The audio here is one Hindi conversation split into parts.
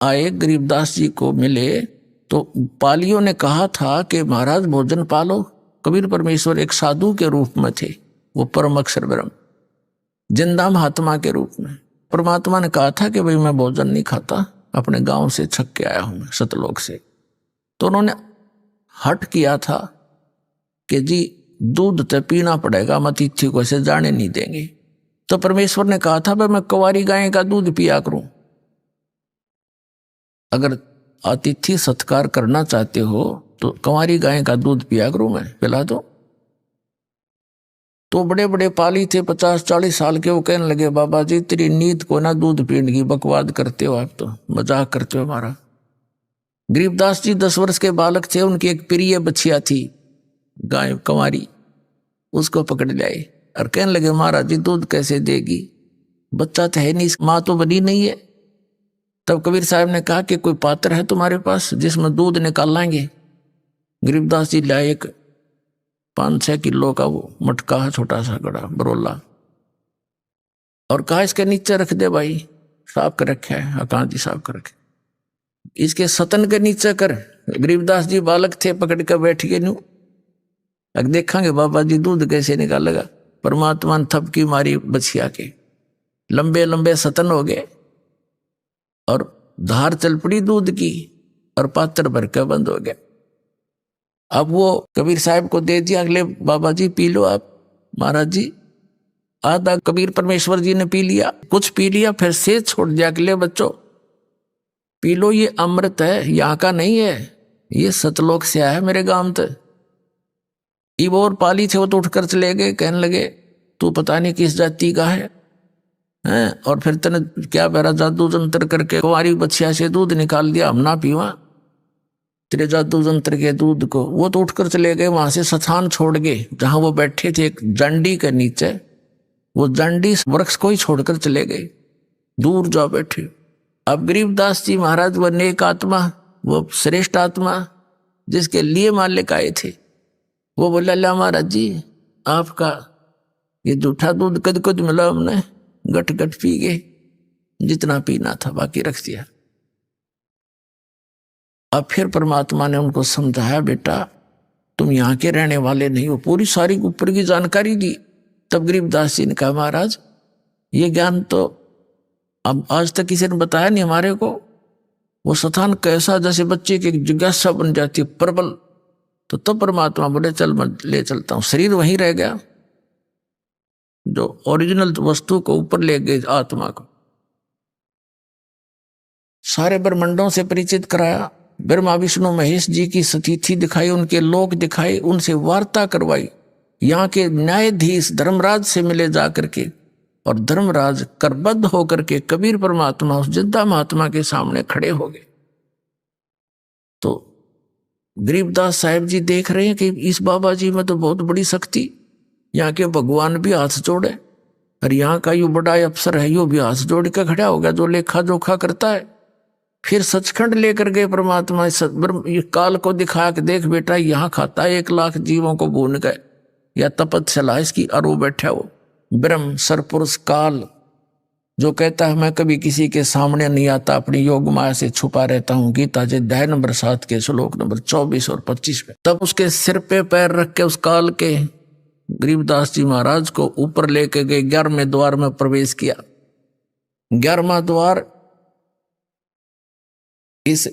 आए गरीबदास जी को मिले तो पालियों ने कहा था कि महाराज भोजन पालो। कबीर परमेश्वर एक साधु के रूप में थे, वो परम अक्षर ब्रह्म जिंदा महात्मा के रूप में। परमात्मा ने कहा था कि भाई मैं भोजन नहीं खाता, अपने गांव से छक के आया हूं मैं सतलोक से। तो उन्होंने हट किया था कि जी दूध तो पीना पड़ेगा, हम अतिथि को ऐसे जाने नहीं देंगे। तो परमेश्वर ने कहा था भाई मैं कुंवारी गाय का दूध पिया करूं। अगर अतिथि सत्कार करना चाहते हो तो कुंवारी गाय का दूध पिया करूं मैं, पिला दो। तो बड़े बड़े पाली थे 50-40 साल के, वो कहने लगे बाबा जी तेरी नींद को ना दूध पीने की बकवाद करते हो, आप तो मजाक करते हो हमारा। गरीबदास जी 10 वर्ष के बालक थे, उनकी एक प्रिय बच्चिया थी गाय कुंवारी, उसको पकड़ लाए और कहने लगे महाराज जी दूध कैसे देगी, बच्चा तो है नहीं, माँ तो बनी नहीं है। तब कबीर साहब ने कहा कि कोई पात्र है तुम्हारे पास जिसमें दूध निकाल लाएंगे। गरीबदास जी लाए एक 5-6 किलो का वो मटका है, छोटा सा गड़ा बरोला, और कहा इसके नीचे रख दे भाई, साफ कर रखे है, हाँ कहाँ जी साफ कर रखे, इसके सतन के नीचे कर। गरीबदास जी बालक थे, पकड़ कर बैठ गए नू, अब देखेंगे बाबा जी दूध कैसे निकालेगा। परमात्मा ने थपकी मारी बछिया के, लंबे लंबे सतन हो गए और धार चल पड़ी दूध की और पात्र भर के बंद हो गया। अब वो कबीर साहब को दे दिया, अगले बाबा जी पी लो आप। महाराज जी आधा कबीर परमेश्वर जी ने पी लिया, कुछ पी लिया, फिर से छोड़ दिया, अगले बच्चों पी लो, ये अमृत है, यहाँ का नहीं है, ये सतलोक से आया है मेरे गांव तक। इब और पाली थे वो तो उठकर चले गए, कहने लगे तू पता नहीं किस जाति का है हैं, और फिर तने क्या बेरा जादू जंतर करके कुंवारी बच्चिया से दूध निकाल दिया, हम ना पीवा तेरे जादू जंत्र के दूध को। वो तो उठकर चले गए, वहां से स्थान छोड़ गए जहां वो बैठे थे, एक जंडी के नीचे, वो जंडी वृक्ष को ही छोड़कर चले गए, दूर जा बैठे। अब गरीबदास जी महाराज वो नेक आत्मा, वो श्रेष्ठ आत्मा जिसके लिए मालिक आए थे, वो बोला ला महाराज जी आपका ये जूठा दूध कद कद मिला, हमने गट गट पी गए, जितना पीना था बाकी रख दिया। अब फिर परमात्मा ने उनको समझाया बेटा तुम यहाँ के रहने वाले नहीं हो, पूरी सारी ऊपर की जानकारी दी। तब गरीबदास जी ने कहा महाराज ये ज्ञान तो अब आज तक किसी ने बताया नहीं हमारे को। वो स्थान कैसा, जैसे बच्चे की जिज्ञासा बन जाती है प्रबल। तो तब परमात्मा बोले चल मैं ले चलता हूँ। शरीर वहीं रह गया, जो ओरिजिनल वस्तु को ऊपर ले गए आत्मा को। सारे ब्रह्मंडों से परिचित कराया, ब्रह्मा विष्णु महेश जी की स्थिति दिखाई, उनके लोक दिखाए, उनसे वार्ता करवाई। यहाँ के न्यायाधीश धर्मराज से मिले जा करके, और धर्मराज करबद्ध होकर के कबीर परमात्मा उस जिंदा महात्मा के सामने खड़े हो गए। तो गरीबदास साहिब जी देख रहे हैं कि इस बाबा जी में तो बहुत बड़ी शक्ति, यहाँ के भगवान भी हाथ जोड़े, और यहाँ का यू बड़ा अफसर है यो भी हाथ जोड़ के खड़ा हो गया, जो लेखा जोखा करता है। फिर सचखंड लेकर गए परमात्मा, ये काल को दिखाया कि देख बेटा यहाँ खाता है 1 लाख जीवों को भून गए, या तपस्या इसकी, और वो बैठा वो ब्रह्म सरपुरुष काल जो कहता है मैं कभी किसी के सामने नहीं आता, अपनी योग माया से छुपा रहता हूँ। गीता जी अध्याय नंबर 7 के श्लोक नंबर 24 और 25 में। तब उसके सिर पे पैर रख के उस काल के गरीबदास जी महाराज को ऊपर लेके गए, 11वें द्वार में प्रवेश किया। 11वां द्वार इस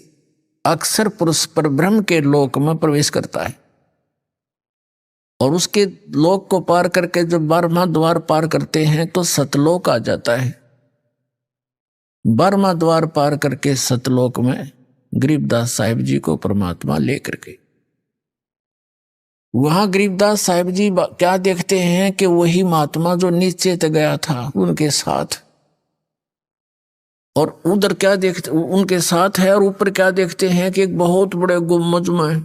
अक्षर पुरुष पर ब्रह्म के लोक में प्रवेश करता है, और उसके लोक को पार करके जब 12वां द्वार पार करते हैं तो सतलोक आ जाता है। 12वां द्वार पार करके सतलोक में गरीबदास साहिब जी को परमात्मा लेकर के, वहां गरीबदास साहिब जी क्या देखते हैं कि वही महात्मा जो नीचे तक गया था उनके साथ, और उधर क्या देखते उनके साथ है, और ऊपर क्या देखते हैं कि एक बहुत बड़े गुम्बज में,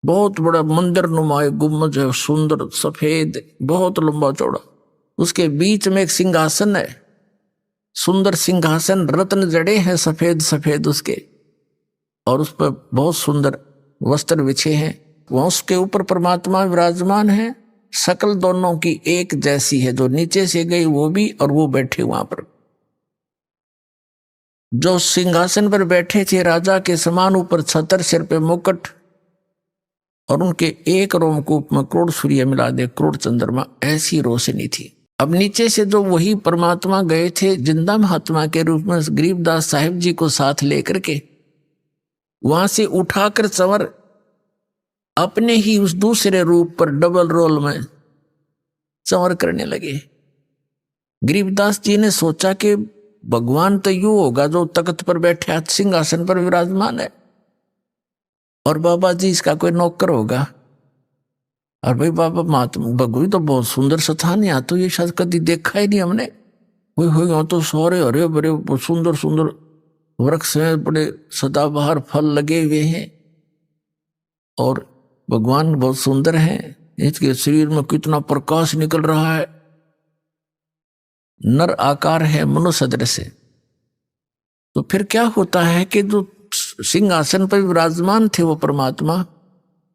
बहुत बड़ा मंदिर नुमा गुम्बज है, सुंदर सफेद बहुत लंबा चौड़ा, उसके बीच में एक सिंहासन है, सुंदर सिंहासन, रत्न जड़े हैं सफेद सफेद उसके, और उस पर बहुत सुंदर वस्त्र बिछे हैं। वहां उसके ऊपर परमात्मा विराजमान है, शकल दोनों की एक जैसी है, जो नीचे से गई वो भी और वो बैठे वहां पर। जो सिंहासन पर बैठे थे राजा के समान, ऊपर छतर, सिर पे मुकुट, और उनके एक रोमकूप में करोड़ सूर्य मिला दे, करोड़ चंद्रमा, ऐसी रोशनी थी। अब नीचे से जो वही परमात्मा गए थे जिंदा महात्मा के रूप में गरीबदास साहिब जी को साथ लेकर के, वहां से उठाकर चंवर अपने ही उस दूसरे रूप पर डबल रोल में चंवर करने लगे। गरीबदास जी ने सोचा कि भगवान तो यूं होगा जो तख्त पर बैठे सिंहासन पर विराजमान है, और बाबा जी इसका कोई नौकर होगा। और भाई बाबा महात्मा भगवी तो बहुत सुंदर स्थान है, यहाँ तो ये शायद कभी देखा ही नहीं हमने। यहाँ तो सारे हरे भरे सुंदर सुंदर वृक्ष हैं, बड़े सदाबहार फल लगे हुए हैं, और भगवान बहुत सुंदर हैं, इसके शरीर में कितना प्रकाश निकल रहा है, नर आकार है, मनुष्य सदृश है। तो फिर क्या होता है कि जो सिंहासन पर विराजमान थे वो परमात्मा,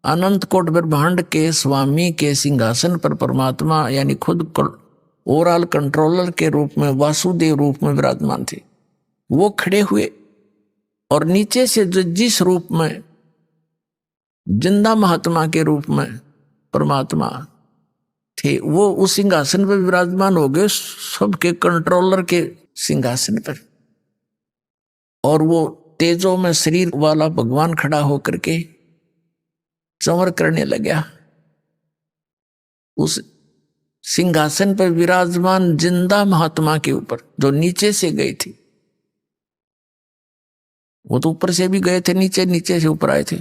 अनंत कोट ब्रह्मांड के स्वामी के सिंहासन पर परमात्मा यानी खुद ओवरऑल कंट्रोलर के रूप में, वासुदेव रूप में विराजमान थे। वो खड़े हुए और नीचे से जिस रूप में जिंदा महात्मा के रूप में परमात्मा थे, वो उस सिंहासन पर विराजमान हो गए, सबके कंट्रोलर के सिंहासन पर। और वो तेजों में शरीर वाला भगवान खड़ा होकर के चंवर करने लगा। उस सिंहासन पर विराजमान जिंदा महात्मा के ऊपर जो नीचे से गए थे, वो तो ऊपर से भी गए थे, नीचे नीचे से ऊपर आए थे।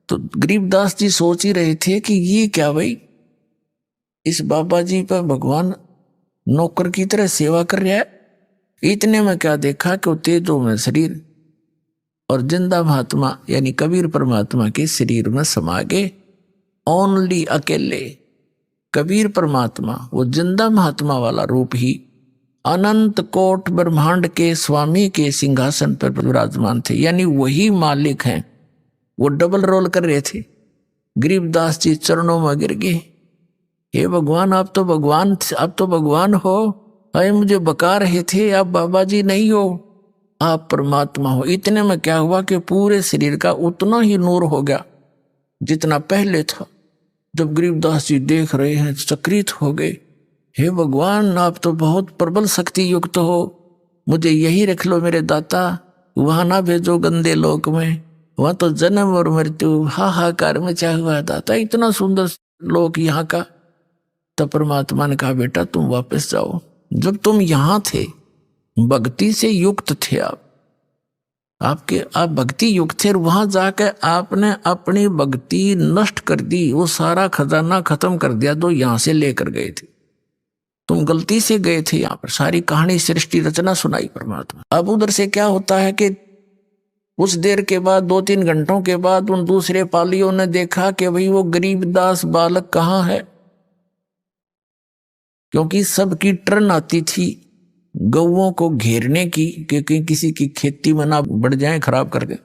तो गरीबदास जी सोच ही रहे थे कि ये क्या भाई, इस बाबा जी पर भगवान नौकर की तरह सेवा कर रहा है। इतने में क्या देखा कि वो तेजों में शरीर और जिंदा महात्मा यानी कबीर परमात्मा के शरीर में समा गए। ओनली अकेले कबीर परमात्मा, वो जिंदा महात्मा वाला रूप ही अनंत कोट ब्रह्मांड के स्वामी के सिंहासन पर विराजमान थे, यानी वही मालिक हैं। वो डबल रोल कर रहे थे। गरीबदास जी चरणों में गिर गए, हे भगवान आप तो भगवान हो, अरे मुझे बका रहे थे आप बाबा जी नहीं हो, आप परमात्मा हो। इतने में क्या हुआ कि पूरे शरीर का उतना ही नूर हो गया जितना पहले था। जब गरीबदास जी देख रहे हैं चकित हो गए, हे भगवान आप तो बहुत प्रबल शक्ति युक्त हो, मुझे यही रख लो मेरे दाता, वहां ना भेजो गंदे लोक में, वहां तो जन्म और मृत्यु हाहाकार मचा हुआ है दाता, इतना सुंदर लोक यहाँ का। तब परमात्मा ने कहा बेटा तुम वापस जाओ, जब तुम यहाँ थे भक्ति से युक्त थे, आप भक्ति युक्त थे, और वहां जाकर आपने अपनी भक्ति नष्ट कर दी, वो सारा खजाना खत्म कर दिया जो यहां से लेकर गए थे। तुम गलती से गए थे, यहाँ पर सारी कहानी सृष्टि रचना सुनाई परमात्मा। अब उधर से क्या होता है कि कुछ देर के बाद 2-3 घंटों के बाद उन दूसरे पालियों ने देखा कि भाई वो गरीबदास बालक कहाँ है, क्योंकि सबकी टर्न आती थी गौओं को घेरने की, क्योंकि किसी की खेती में ना बढ़ जाए खराब करके।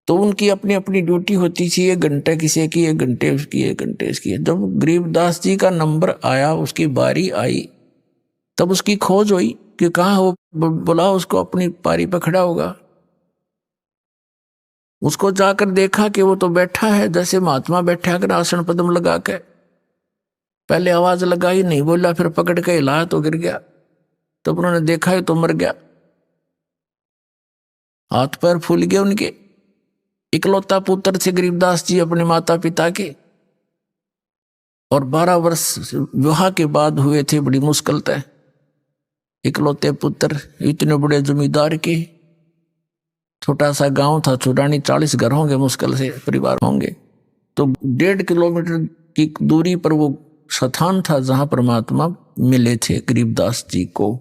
तो उनकी अपनी अपनी ड्यूटी होती थी, 1 घंटे किसी की, 1 घंटे उसकी, 1 घंटे उसकी। जब गरीबदास जी का नंबर आया, उसकी बारी आई, तब उसकी खोज हुई कि कहाँ वो, बुला उसको, अपनी पारी पर खड़ा होगा। उसको जाकर देखा कि वो तो बैठा है जैसे महात्मा बैठा कर आसन पद्म लगा के। पहले आवाज लगाई, नहीं बोला, फिर पकड़ के हिलाया तो गिर गया। तब उन्होंने देखा है तो मर गया, हाथ पैर फूल गए उनके। इकलौता पुत्र थे गरीबदास जी अपने माता पिता के, और 12 वर्ष विवाह के बाद हुए थे, बड़ी मुश्किल तय। इकलौते पुत्र इतने बड़े जमींदार के, छोटा सा गांव था छुड़ानी, 40 घर होंगे मुश्किल से, परिवार होंगे। तो 1.5 किलोमीटर की दूरी पर वो स्थान था जहां परमात्मा मिले थे गरीबदास जी को।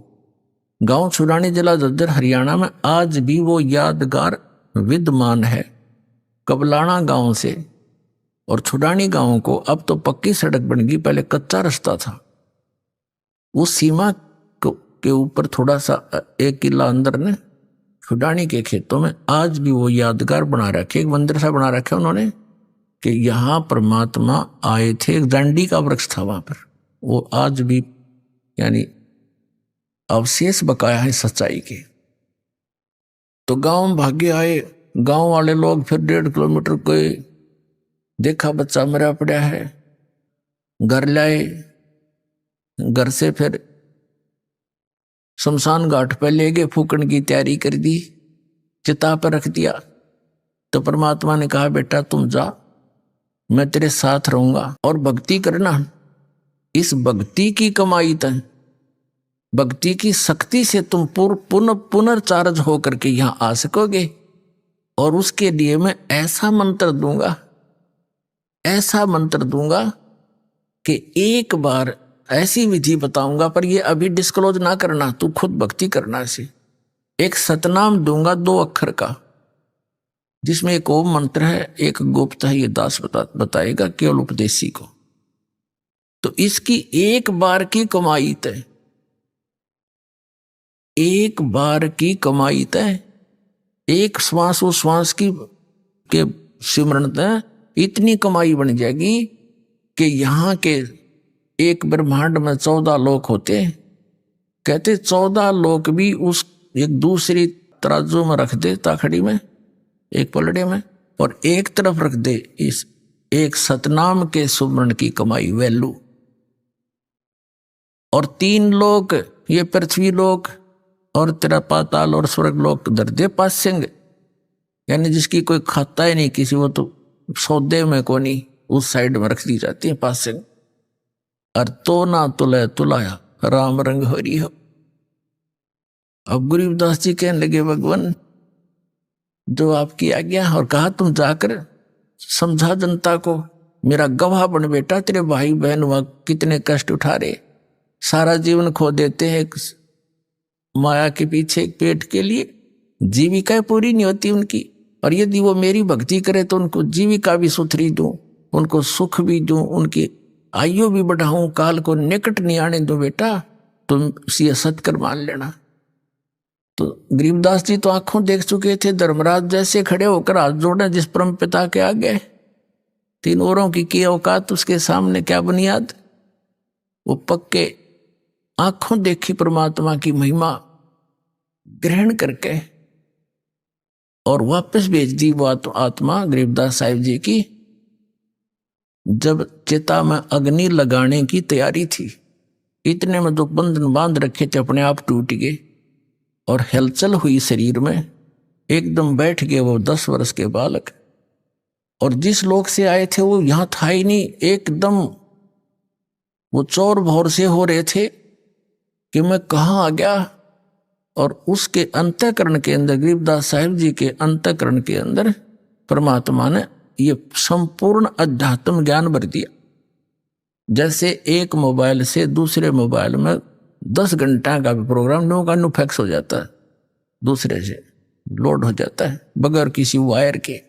गांव छुड़ानी, जिला झज्जर, हरियाणा में आज भी वो यादगार विद्यमान है। कबलाना गांव से और छुड़ानी गांव को अब तो पक्की सड़क बन गई, पहले कच्चा रास्ता था। उस सीमा के ऊपर थोड़ा सा 1 किला अंदर ने छुड़ानी के खेतों में आज भी वो यादगार बना रखे, एक मंदिर सा बना रखे उन्होंने कि यहाँ परमात्मा आए थे। एक दंडी का वृक्ष था वहां पर, वो आज भी यानी अवशेष बकाया है सच्चाई के। तो गांव में भागे आए। गांव वाले लोग फिर 1.5 किलोमीटर गए, देखा बच्चा मरा पड़ा है, घर लाए। घर से फिर शमशान घाट पे ले गए, फूकन की तैयारी कर दी, चिता पर रख दिया। तो परमात्मा ने कहा बेटा तुम जा, मैं तेरे साथ रहूंगा और भक्ति करना। इस भक्ति की कमाई तन, भक्ति की शक्ति से तुम पुनर्चार्ज होकर के यहां आ सकोगे। और उसके लिए मैं ऐसा मंत्र दूंगा, ऐसा मंत्र दूंगा कि एक बार ऐसी विधि बताऊंगा, पर ये अभी डिस्क्लोज ना करना, तू खुद भक्ति करना से। एक सतनाम दूंगा 2 अक्षर का, जिसमें एक ओम मंत्र है, एक गुप्त है, ये दास बताएगा केवल उपदेशी को। तो इसकी एक बार की कमाई तय, एक बार की कमाई तय, एक श्वास उस श्वास की के सिमरण तय इतनी कमाई बन जाएगी कि यहाँ के एक ब्रह्मांड में 14 लोक होते। कहते 14 लोक भी उस एक दूसरी तराजू में रख दे, ताखड़ी में, एक पलड़े में, और एक तरफ रख दे इस एक सतनाम के सुमरण की कमाई वैल्यू। और 3 लोक, ये पृथ्वी लोक और तेरा पाताल और स्वर्ग लोक धर दे पास्यंग, यानी जिसकी कोई खाता ही नहीं किसी, वो तो सौदे में को नहीं, उस साइड में रख दी जाती है पास्यंग। और तो ना तुलय तुलाया राम रंग हरि हो। अब गरीबदास जी कहने लगे भगवान जो आपकी आज्ञा, और कहा तुम जाकर समझा जनता को, मेरा गवाह बन बेटा, तेरे भाई बहन वहां कितने कष्ट उठा रहे, सारा जीवन खो देते हैं माया के पीछे, एक पेट के लिए, जीविका पूरी नहीं होती उनकी। और यदि वो मेरी भक्ति करे तो उनको जीविका भी सुथरी दूं, उनको सुख भी दूं, उनकी आयु भी बढ़ाऊं, काल को निकट नहीं आने दूं बेटा, तुम सियासत कर मान लेना। तो गरीबदास जी तो आंखों देख चुके थे, धर्मराज जैसे खड़े होकर हाथ जोड़े जिस परम पिता के आगे, 3 औरों की औकात उसके सामने क्या बुनियाद। वो पक्के आंखों देखी परमात्मा की महिमा ग्रहण करके और वापस भेज दी वो आत्मा गरीबदास साहिब जी की। जब चिता में अग्नि लगाने की तैयारी थी, इतने में जो बंधन बांध रखे थे अपने आप टूट गए और हलचल हुई शरीर में, एकदम बैठ गए वो 10 वर्ष के बालक। और जिस लोक से आए थे वो यहां था ही नहीं, एकदम वो चौर भौर से हो रहे थे कि मैं कहाँ आ गया। और उसके अंतःकरण के अंदर, गरीबदास साहिब जी के अंतःकरण के अंदर परमात्मा ने ये संपूर्ण अध्यात्म ज्ञान भर दिया। जैसे एक मोबाइल से दूसरे मोबाइल में 10 घंटा का भी प्रोग्राम लोगों का नुफैक्स हो जाता है, दूसरे से लोड हो जाता है बगैर किसी वायर के।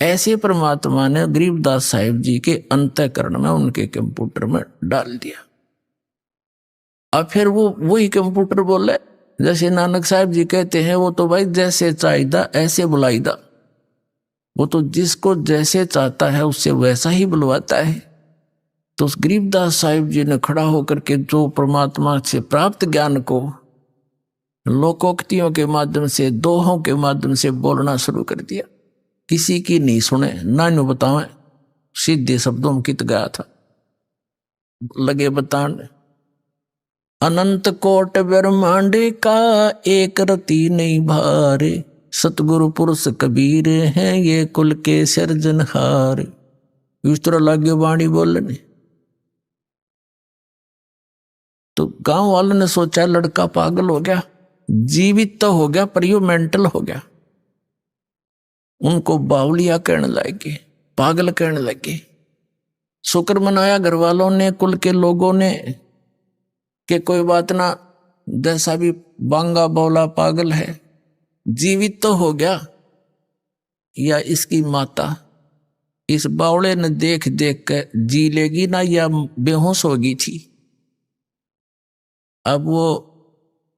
ऐसे परमात्मा ने गरीबदास साहिब जी के अंतःकरण में, उनके कंप्यूटर में डाल दिया। अब फिर वो वही कंप्यूटर बोले, जैसे नानक साहब जी कहते हैं, वो तो भाई जैसे चाहिदा ऐसे बुलाईदा, वो तो जिसको जैसे चाहता है उससे वैसा ही बुलवाता है। तो उस गरीबदास साहिब जी ने खड़ा होकर के जो परमात्मा से प्राप्त ज्ञान को लोकोक्तियों के माध्यम से, दोहों के माध्यम से बोलना शुरू कर दिया। किसी की नहीं सुने, ना नु बतावे, सीधे शब्दों में कित गया था, लगे बताने। अनंत कोट ब्रह्मांड का एक रति नहीं भारे, सतगुरु पुरुष कबीर हैं ये कुल के सिरजनहार। इस तरह लागे वाणी बोलने। तो गांव वालों ने सोचा लड़का पागल हो गया, जीवित तो हो गया पर यू मेंटल हो गया। उनको बावलिया कहने लगे, पागल कहने लगे। शुक्र मनाया घर वालों ने, कुल के लोगों ने, कि कोई बात ना, जैसा भी बांगा बौला पागल है, जीवित तो हो गया। या इसकी माता इस बावड़े ने देख देख कर जी लेगी ना, या बेहोश होगी थी। अब वो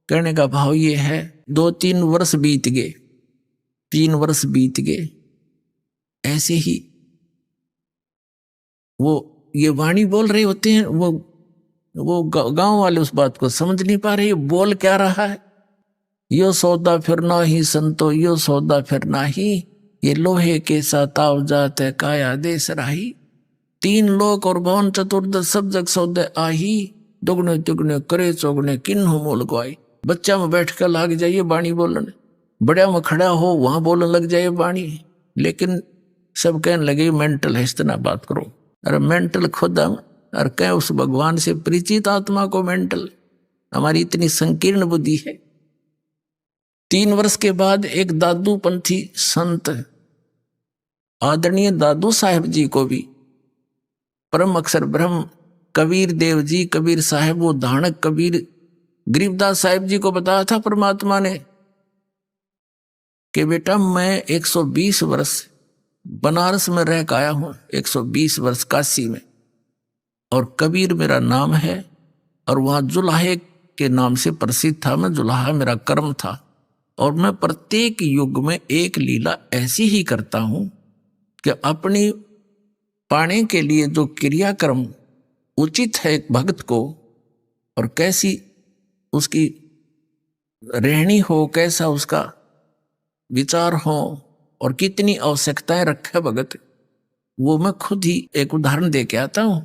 कहने का भाव ये है, 2-3 वर्ष बीत गए, 3 वर्ष बीत गए, ऐसे ही वो ये वाणी बोल रहे होते हैं। वो गांव वाले उस बात को समझ नहीं पा रहे, बोल क्या रहा है। यो सौदा फिर ना ही संतो, यो सौदा फिर ना ही, ये लोहे के साताव जात है काया देश राही। तीन लोक और भवन चतुर्दश सब जग सौदे आही, दुगने दुगने करे चौगने किन्हु मोल गवाई। बच्चा में बैठ कर लाग जाइए बाणी बोलने, बड़े में खड़ा हो वहां बोलने लग जाए बाणी, लेकिन सब कहने लगे मेंटल है, इतना बात करो। अरे मेंटल खुद हम, और कह उस भगवान से परिचित आत्मा को मेंटल, हमारी इतनी संकीर्ण बुद्धि है। 3 वर्ष के बाद एक दादू पंथी संत आदरणीय दादू साहेब जी को भी परम अक्षर ब्रह्म कबीर देव जी, कबीर साहेब वो धानक कबीर गरीबदास साहेब जी को बताया था परमात्मा ने कि बेटा मैं 120 वर्ष बनारस में रह के आया हूं, 120 वर्ष काशी में, और कबीर मेरा नाम है, और वहां जुलाहे के नाम से प्रसिद्ध था। मैं जुलाहा मेरा कर्म था, और मैं प्रत्येक युग में एक लीला ऐसी ही करता हूं कि अपनी पाने के लिए जो क्रियाक्रम उचित है एक भक्त को, और कैसी उसकी रहनी हो, कैसा उसका विचार हो, और कितनी आवश्यकताएं रखे भगत, वो मैं खुद ही एक उदाहरण दे के आता हूं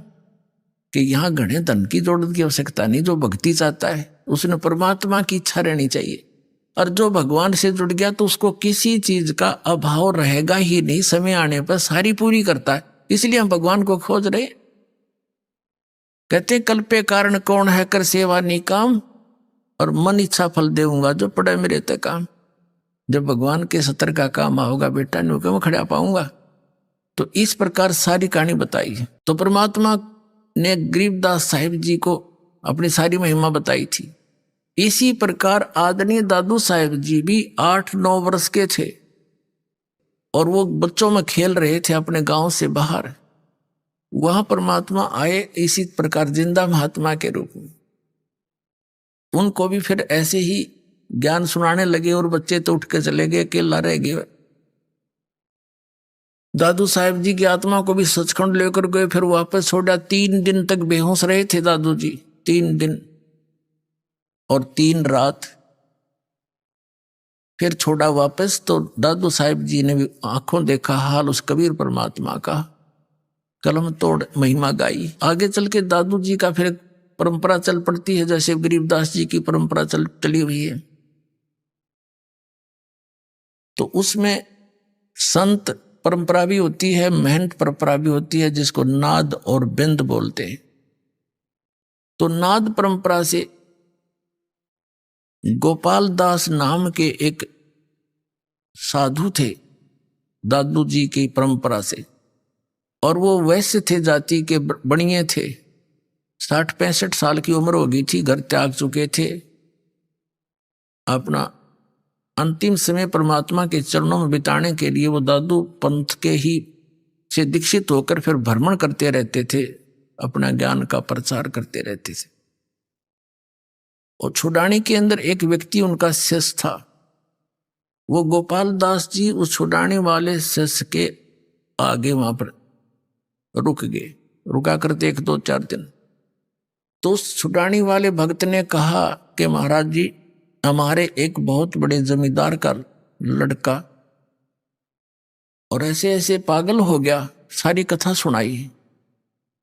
कि यहाँ घने धन की जरूरत की आवश्यकता नहीं। जो भक्ति चाहता है उसने परमात्मा की इच्छा रहनी चाहिए, और जो भगवान से जुड़ गया तो उसको किसी चीज का अभाव रहेगा ही नहीं, समय आने पर सारी पूरी करता है। इसलिए हम भगवान को खोज रहे। कहते कल्पे कारण कौन है कर सेवा निकाम, और मन इच्छा फल देऊंगा जो पड़े मेरे ते काम। जब भगवान के सतर का काम होगा बेटा, नु क्यों खड़ा पाऊंगा। तो इस प्रकार सारी कहानी बताई है। तो परमात्मा ने गरीबदास साहिब जी को अपनी सारी महिमा बताई थी। इसी प्रकार आदरणीय दादू साहेब जी भी 8-9 वर्ष के थे, और वो बच्चों में खेल रहे थे अपने गांव से बाहर। वहां परमात्मा आए इसी प्रकार जिंदा महात्मा के रूप में। उनको भी फिर ऐसे ही ज्ञान सुनाने लगे, और बच्चे तो उठ के चले गए, अकेला रह गए। दादू साहेब जी की आत्मा को भी सचखंड लेकर गए, फिर वापस छोड़ा। 3 दिन तक बेहोश रहे थे दादू जी, 3 दिन और 3 रात, फिर छोड़ा वापस। तो दादू साहिब जी ने भी आंखों देखा हाल उस कबीर परमात्मा का, कलम तोड़ महिमा गाई। आगे चल के दादू जी का फिर परंपरा चल पड़ती है, जैसे गरीबदास जी की परंपरा चली हुई है। तो उसमें संत परंपरा भी होती है, महंत परंपरा भी होती है, जिसको नाद और बिंद बोलते हैं। तो नाद परंपरा से गोपाल दास नाम के एक साधु थे दादू जी की परंपरा से, और वो वैश्य थे, जाति के बणिए थे। 60-65 साल की उम्र हो गई थी, घर त्याग चुके थे। अपना अंतिम समय परमात्मा के चरणों में बिताने के लिए वो दादू पंथ के ही से दीक्षित होकर फिर भ्रमण करते रहते थे, अपना ज्ञान का प्रचार करते रहते थे। और छुड़ानी के अंदर एक व्यक्ति उनका शिष्य था। वो गोपाल दास जी उस छुड़ाने वाले शिष्य के आगे वहां पर रुक गए, रुका करते 1-2-4 दिन। तो उस छुड़ाने वाले भक्त ने कहा कि महाराज जी, हमारे एक बहुत बड़े जमींदार का लड़का और ऐसे ऐसे पागल हो गया। सारी कथा सुनाई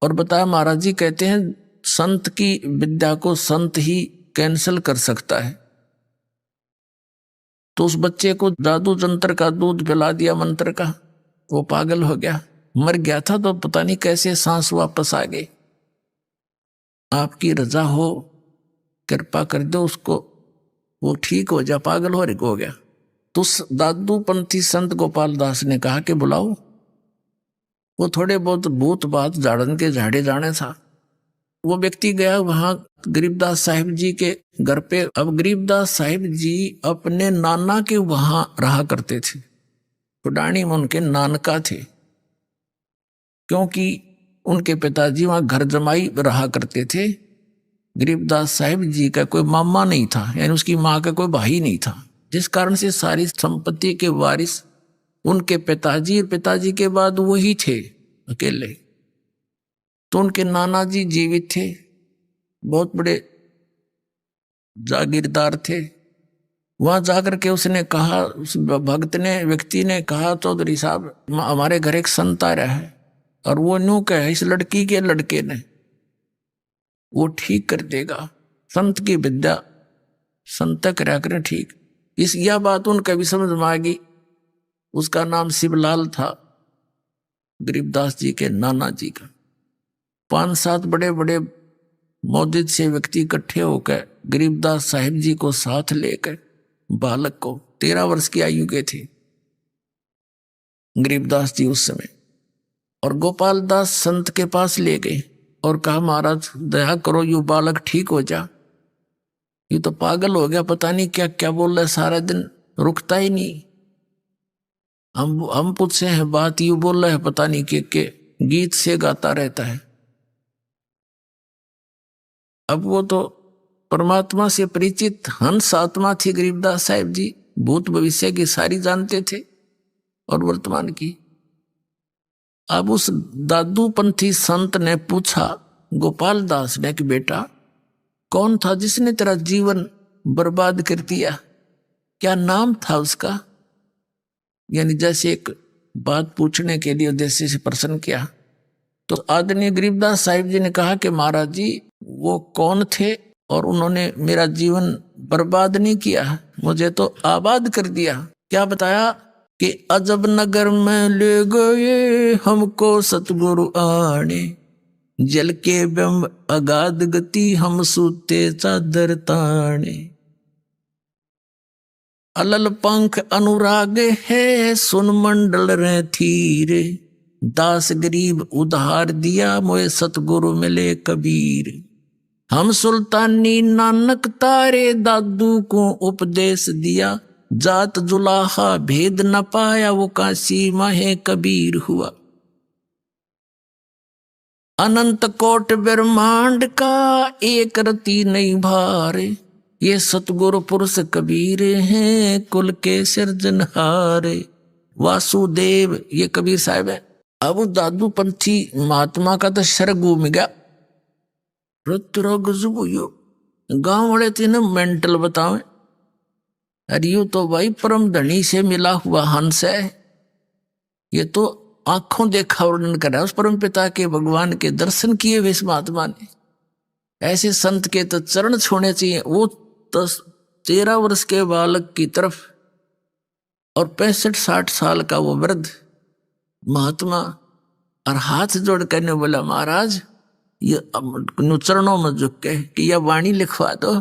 और बताया महाराज जी कहते हैं संत की विद्या को संत ही कैंसिल कर सकता है। तो उस बच्चे को जादू जंत्र का दूध पिला दिया, मंत्र का। वो पागल हो गया, मर गया था, तो पता नहीं कैसे सांस वापस आ गई। आपकी रजा हो, कृपा कर दो उसको, वो ठीक हो जा, पागल हो गया। तो दादू पंथी संत गोपाल दास ने कहा कि बुलाओ। वो थोड़े बहुत भूत बात झाड़न के झाड़े जाने था। वो व्यक्ति गया वहां गरीबदास साहिब जी के घर पे। अब गरीबदास साहिब जी अपने नाना के वहां रहा करते थे, छुड़ानी में उनके नानका थे, क्योंकि उनके पिताजी वहां घर जमाई रहा करते थे। गरीबदास साहिब जी का कोई मामा नहीं था, यानी उसकी माँ का कोई भाई नहीं था, जिस कारण से सारी संपत्ति के वारिस उनके पिताजी और पिताजी के बाद वही थे अकेले। तो उनके नाना जी जीवित थे, बहुत बड़े जागीरदार थे। वहां जाकर के उसने कहा, उस भक्त ने, व्यक्ति ने कहा, चौधरी साहब हमारे घर एक संत आ रहा है और वो न्यू कहे इस लड़की के लड़के ने वो ठीक कर देगा, संत की विद्या संत करा करें ठीक। इस यह बात उनका भी समझ में आ गई। उसका नाम शिवलाल था, गरीबदास जी के नाना जी का। 5-7 बड़े बड़े मौजूद से व्यक्ति इकट्ठे होकर गरीबदास साहिब जी को साथ लेकर, बालक को 13 वर्ष की आयु के थे गरीबदास जी उस समय, और गोपाल दास संत के पास ले गए और कहा महाराज दया करो यू बालक ठीक हो जा, ये तो पागल हो गया, पता नहीं क्या क्या बोल रहा है, सारा दिन रुकता ही नहीं। हम पूछे हैं बात, यू बोल रहा है पता नहीं के गीत से गाता रहता है। अब वो तो परमात्मा से परिचित हंस आत्मा थी गरीबदास साहिब जी, भूत भविष्य की सारी जानते थे और वर्तमान की। अब उस दादू पंथी संत ने पूछा गोपाल दास ने कि बेटा कौन था जिसने तेरा जीवन बर्बाद कर दिया, क्या नाम था उसका? यानी जैसे एक बात पूछने के लिए उद्देश्य से प्रश्न किया। तो आदरणीय गरीबदास साहिब जी ने कहा कि महाराज जी वो कौन थे और उन्होंने मेरा जीवन बर्बाद नहीं किया, मुझे तो आबाद कर दिया। क्या बताया कि अजब नगर में ले गए हमको सतगुरु आने, जल के बिंब अगाध गति हम सूते चादर ताने, अलल पंख अनुराग है सुन मंडल रे थीरे, दास गरीब उधार दिया मोए सतगुरु मिले कबीर, हम सुल्तानी नानक तारे दादू को उपदेश दिया, जात जुलाहा भेद न पाया वो काशी माहे कबीर हुआ, अनंत कोट ब्रह्मांड का एक रति नहीं भारे, ये सतगुरु पुरुष कबीर हैं कुल के सिरजनहारे। वासुदेव ये कबीर साहब है। अब दादू पंथी महात्मा का तो सर घूम गया, गांव वाले थे ना मेंटल बतावे, अरे यू तो भाई परम धनी से मिला हुआ हंस है, ये तो आंखों देखा वर्णन कर रहा है उस परम पिता के भगवान के दर्शन किए हुए इस महात्मा ने। ऐसे संत के तो चरण छूने चाहिए। वो 13 वर्ष के बालक की तरफ और 65-60 साल का वो वृद्ध महात्मा और हाथ जोड़ करने बोला महाराज ये चरणों में झुक के कि यह वाणी लिखवा दो,